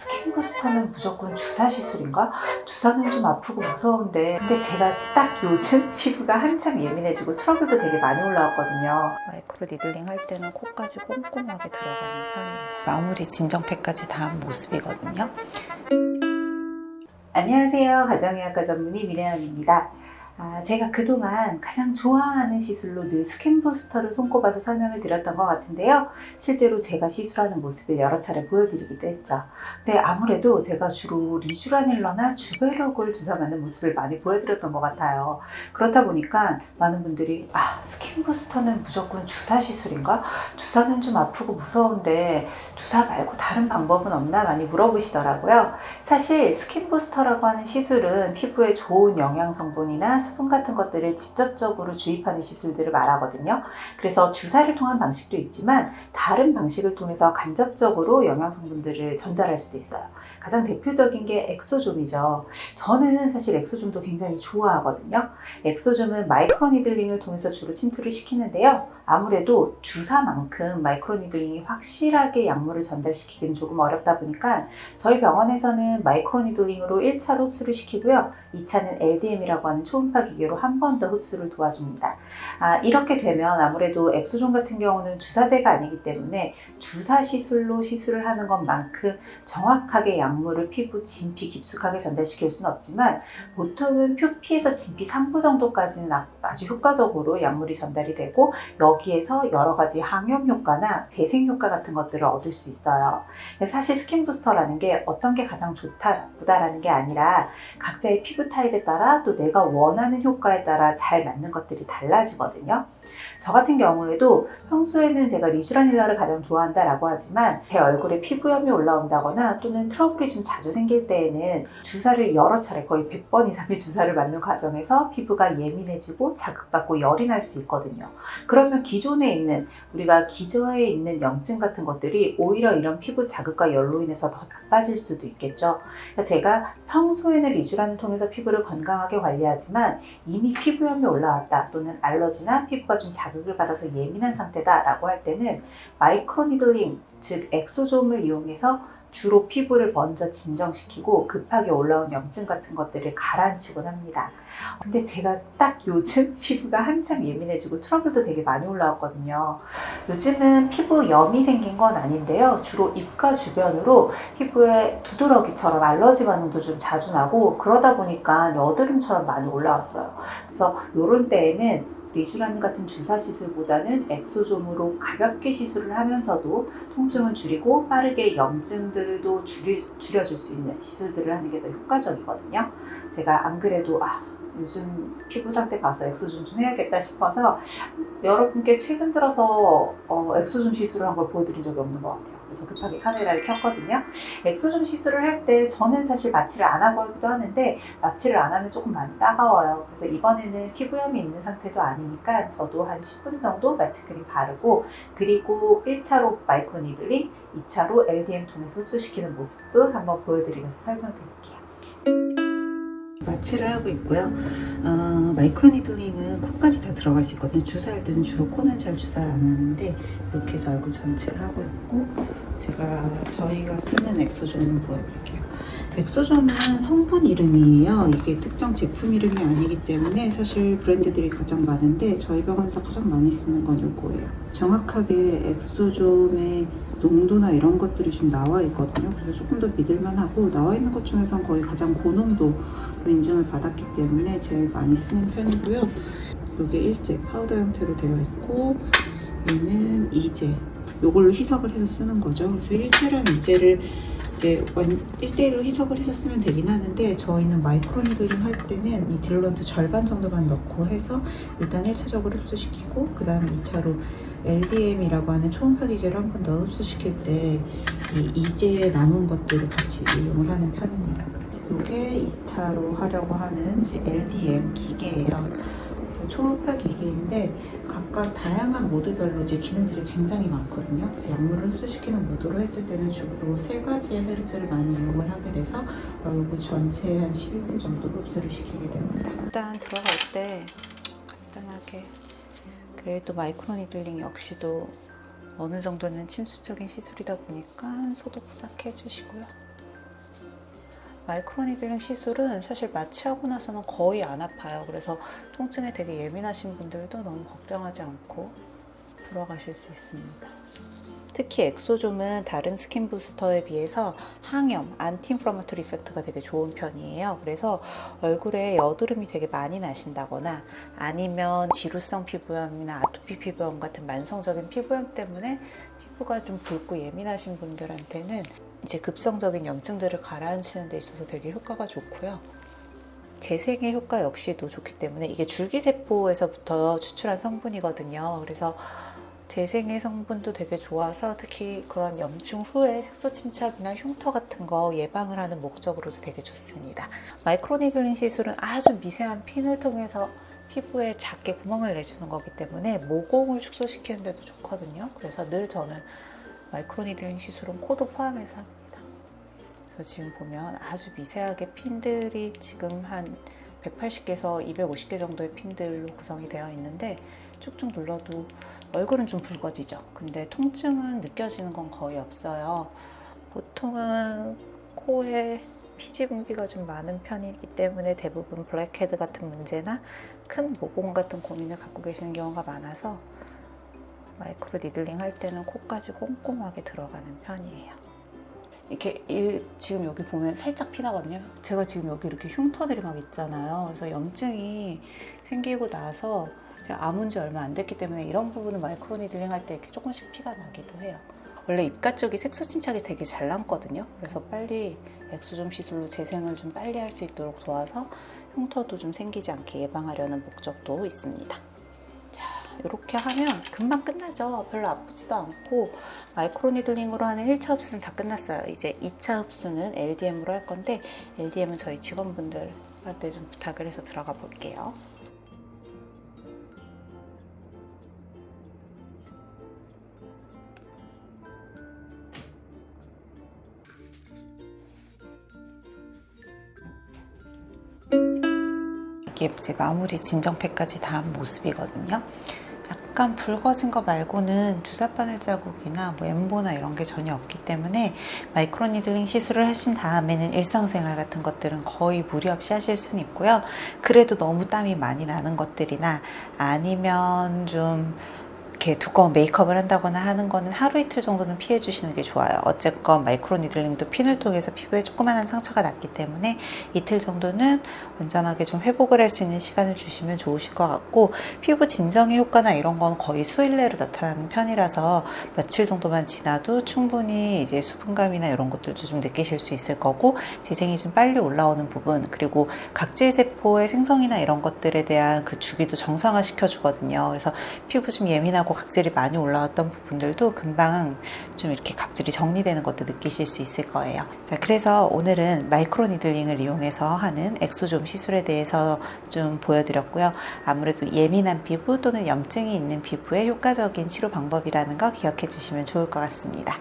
스킨 부스터는 무조건 주사 시술인가? 주사는 좀 아프고 무서운데, 근데 제가 딱 요즘 피부가 한참 예민해지고 트러블도 되게 많이 올라왔거든요. 마이크로 니들링 할 때는 코까지 꼼꼼하게 들어가는 편이에요. 마무리 진정팩까지 다 한 모습이거든요. 안녕하세요. 가정의학과 전문의 미래연입니다. 제가 그동안 가장 좋아하는 시술로 늘 스킨 부스터를 손꼽아서 설명을 드렸던 것 같은데요. 실제로 제가 시술하는 모습을 여러 차례 보여드리기도 했죠. 근데 아무래도 제가 주로 리쥬라닐러나 주베럭을 주사 맞는 모습을 많이 보여드렸던 것 같아요. 그렇다 보니까 많은 분들이 스킨 부스터는 무조건 주사 시술인가? 주사는 좀 아프고 무서운데 주사 말고 다른 방법은 없나? 많이 물어보시더라고요. 사실 스킨 부스터라고 하는 시술은 피부에 좋은 영양 성분이나 수분 같은 것들을 직접적으로 주입하는 시술들을 말하거든요. 그래서 주사를 통한 방식도 있지만 다른 방식을 통해서 간접적으로 영양 성분들을 전달할 수도 있어요. 가장 대표적인 게 엑소좀이죠. 저는 사실 엑소좀도 굉장히 좋아하거든요. 엑소좀은 마이크로니들링을 통해서 주로 침투를 시키는데요. 아무래도 주사만큼 마이크로니들링이 확실하게 약물을 전달시키기는 조금 어렵다 보니까 저희 병원에서는 마이크로니들링으로 1차로 흡수를 시키고요. 2차는 LDM이라고 하는 초음파 기계로 한 번 더 흡수를 도와줍니다. 이렇게 되면 아무래도 엑소좀 같은 경우는 주사제가 아니기 때문에 주사 시술로 시술을 하는 것만큼 정확하게 약물을 피부 진피 깊숙하게 전달시킬 수는 없지만 보통은 표피에서 진피 3부 정도까지는 아주 효과적으로 약물이 전달이 되고 여기에서 여러 가지 항염 효과나 재생 효과 같은 것들을 얻을 수 있어요. 사실 스킨 부스터라는 게 어떤 게 가장 좋다, 나쁘다라는 게 아니라 각자의 피부 타입에 따라 또 내가 원하는 효과에 따라 잘 맞는 것들이 달라지거든요. 저 같은 경우에도 평소에는 제가 리쥬라닐러를 가장 좋아한다라고 하지만 제 얼굴에 피부염이 올라온다거나 또는 트러블이 좀 자주 생길 때에는 주사를 여러 차례 거의 100번 이상의 주사를 맞는 과정에서 피부가 예민해지고 자극받고 열이 날 수 있거든요. 그러면 우리가 기저에 있는 염증 같은 것들이 오히려 이런 피부 자극과 열로 인해서 더 나빠질 수도 있겠죠. 그러니까 제가 평소에는 리쥬란을 통해서 피부를 건강하게 관리하지만 이미 피부염이 올라왔다 또는 알러지나 피부가 좀 자극을 받아서 예민한 상태다 라고 할 때는 마이크로니들링 즉 엑소좀을 이용해서 주로 피부를 먼저 진정시키고 급하게 올라온 염증 같은 것들을 가라앉히곤 합니다. 근데 제가 딱 요즘 피부가 한참 예민해지고 트러블도 되게 많이 올라왔거든요. 요즘은 피부염이 생긴 건 아닌데요. 주로 입가 주변으로 피부에 두드러기처럼 알러지 반응도 좀 자주 나고 그러다 보니까 여드름처럼 많이 올라왔어요. 그래서 이런 때에는 리쥬라닐 같은 주사 시술보다는 엑소좀으로 가볍게 시술을 하면서도 통증은 줄이고 빠르게 염증들도 줄여줄 수 있는 시술들을 하는 게 더 효과적이거든요. 제가 안 그래도 요즘 피부 상태 봐서 엑소좀 좀 해야겠다 싶어서 여러분께 최근 들어서 엑소좀 시술을 한 걸 보여드린 적이 없는 것 같아요. 그래서 급하게 카메라를 켰거든요. 엑소좀 시술을 할 때 저는 사실 마취를 안 하고 하기도 하는데 마취를 안 하면 조금 많이 따가워요. 그래서 이번에는 피부염이 있는 상태도 아니니까 저도 한 10분 정도 마취크림 바르고 그리고 1차로 마이크로니들링, 2차로 LDM 통해서 흡수시키는 모습도 한번 보여드리면서 설명드릴게요. 마취를 하고 있고요. 마이크로니들링은 코까지 다 들어갈 수 있거든요. 주사할 때는 주로 코는 잘 주사를 안 하는데 이렇게 해서 얼굴 전체를 하고 있고 저희가 쓰는 엑소좀을 보여드릴게요. 엑소점은 성분 이름이에요. 이게 특정 제품 이름이 아니기 때문에 사실 브랜드들이 가장 많은데 저희 병원에서 가장 많이 쓰는 건 이거예요. 정확하게 엑소점의 농도나 이런 것들이 좀 나와 있거든요. 그래서 조금 더 믿을만하고 나와 있는 것 중에선 거의 가장 고농도로 인증을 받았기 때문에 제일 많이 쓰는 편이고요. 이게 일제 파우더 형태로 되어 있고 얘는 이제 요걸로 희석을 해서 쓰는 거죠. 그래서 일제랑 이제를 이제 1대1로 희석을 해서 쓰면 되긴 하는데 저희는 마이크로니들링 할 때는 이 딜런트 절반 정도만 넣고 해서 일단 1차적으로 흡수시키고 그 다음에 2차로 LDM이라고 하는 초음파 기계로 한 번 더 흡수시킬 때 이 이제에 남은 것들을 같이 이용을 하는 편입니다. 이게 2차로 하려고 하는 이제 LDM 기계예요. 그래서 초음파 기계인데 각각 다양한 모드별로 이제 기능들이 굉장히 많거든요. 그래서 약물을 흡수시키는 모드로 했을 때는 주로 3가지의 헤르츠를 많이 이용을 하게 돼서 얼굴 전체에 한 12분 정도 흡수를 시키게 됩니다. 일단 들어갈 때 간단하게 그래도 마이크로니들링 역시도 어느 정도는 침습적인 시술이다 보니까 소독 싹 해주시고요. 마이크로니들링 시술은 사실 마취하고 나서는 거의 안 아파요. 그래서 통증에 되게 예민하신 분들도 너무 걱정하지 않고 들어가실 수 있습니다. 특히 엑소좀은 다른 스킨 부스터에 비해서 항염, 안티인플라마토리 이펙트가 되게 좋은 편이에요. 그래서 얼굴에 여드름이 되게 많이 나신다거나 아니면 지루성 피부염이나 아토피 피부염 같은 만성적인 피부염 때문에 피부가 좀 붉고 예민하신 분들한테는 이제 급성적인 염증들을 가라앉히는 데 있어서 되게 효과가 좋고요. 재생의 효과 역시도 좋기 때문에 이게 줄기세포에서부터 추출한 성분이거든요. 그래서 재생의 성분도 되게 좋아서 특히 그런 염증 후에 색소 침착이나 흉터 같은 거 예방을 하는 목적으로도 되게 좋습니다. 마이크로니들링 시술은 아주 미세한 핀을 통해서 피부에 작게 구멍을 내주는 거기 때문에 모공을 축소시키는 데도 좋거든요. 그래서 늘 저는 마이크로니들링 시술은 코도 포함해서 합니다. 그래서 지금 보면 아주 미세하게 핀들이 지금 한 180개에서 250개 정도의 핀들로 구성이 되어 있는데 쭉쭉 눌러도 얼굴은 좀 붉어지죠. 근데 통증은 느껴지는 건 거의 없어요. 보통은 코에 피지 분비가 좀 많은 편이기 때문에 대부분 블랙헤드 같은 문제나 큰 모공 같은 고민을 갖고 계시는 경우가 많아서 마이크로 니들링 할 때는 코까지 꼼꼼하게 들어가는 편이에요. 이렇게 지금 여기 보면 살짝 피나거든요. 제가 지금 여기 이렇게 흉터들이 막 있잖아요. 그래서 염증이 생기고 나서 제가 아문 지 얼마 안 됐기 때문에 이런 부분은 마이크로 니들링 할 때 이렇게 조금씩 피가 나기도 해요. 원래 입가 쪽이 색소 침착이 되게 잘 남거든요. 그래서 빨리 엑소좀 시술로 재생을 좀 빨리 할 수 있도록 도와서 흉터도 좀 생기지 않게 예방하려는 목적도 있습니다. 자, 이렇게 하면 금방 끝나죠. 별로 아프지도 않고 마이크로 니들링으로 하는 1차 흡수는 다 끝났어요. 이제 2차 흡수는 LDM으로 할 건데 LDM은 저희 직원분들한테 좀 부탁을 해서 들어가 볼게요. 이게 이제 마무리 진정팩까지 다 한 모습이거든요. 약간 붉어진 거 말고는 주사바늘 자국이나 뭐 엠보나 이런 게 전혀 없기 때문에 마이크로 니들링 시술을 하신 다음에는 일상생활 같은 것들은 거의 무리 없이 하실 수는 있고요. 그래도 너무 땀이 많이 나는 것들이나 아니면 좀 이렇게 두꺼운 메이크업을 한다거나 하는 거는 하루 이틀 정도는 피해 주시는 게 좋아요. 어쨌건 마이크로 니들링도 핀을 통해서 피부에 조그마한 상처가 났기 때문에 이틀 정도는 완전하게 좀 회복을 할 수 있는 시간을 주시면 좋으실 것 같고, 피부 진정의 효과나 이런 건 거의 수일 내로 나타나는 편이라서 며칠 정도만 지나도 충분히 이제 수분감이나 이런 것들도 좀 느끼실 수 있을 거고, 재생이 좀 빨리 올라오는 부분, 그리고 각질 세포의 생성이나 이런 것들에 대한 그 주기도 정상화 시켜주거든요. 그래서 피부 좀 예민하고 각질이 많이 올라왔던 부분들도 금방 좀 이렇게 각질이 정리되는 것도 느끼실 수 있을 거예요. 자, 그래서 오늘은 마이크로 니들링을 이용해서 하는 엑소좀 시술에 대해서 좀 보여드렸고요. 아무래도 예민한 피부 또는 염증이 있는 피부에 효과적인 치료 방법이라는 거 기억해 주시면 좋을 것 같습니다.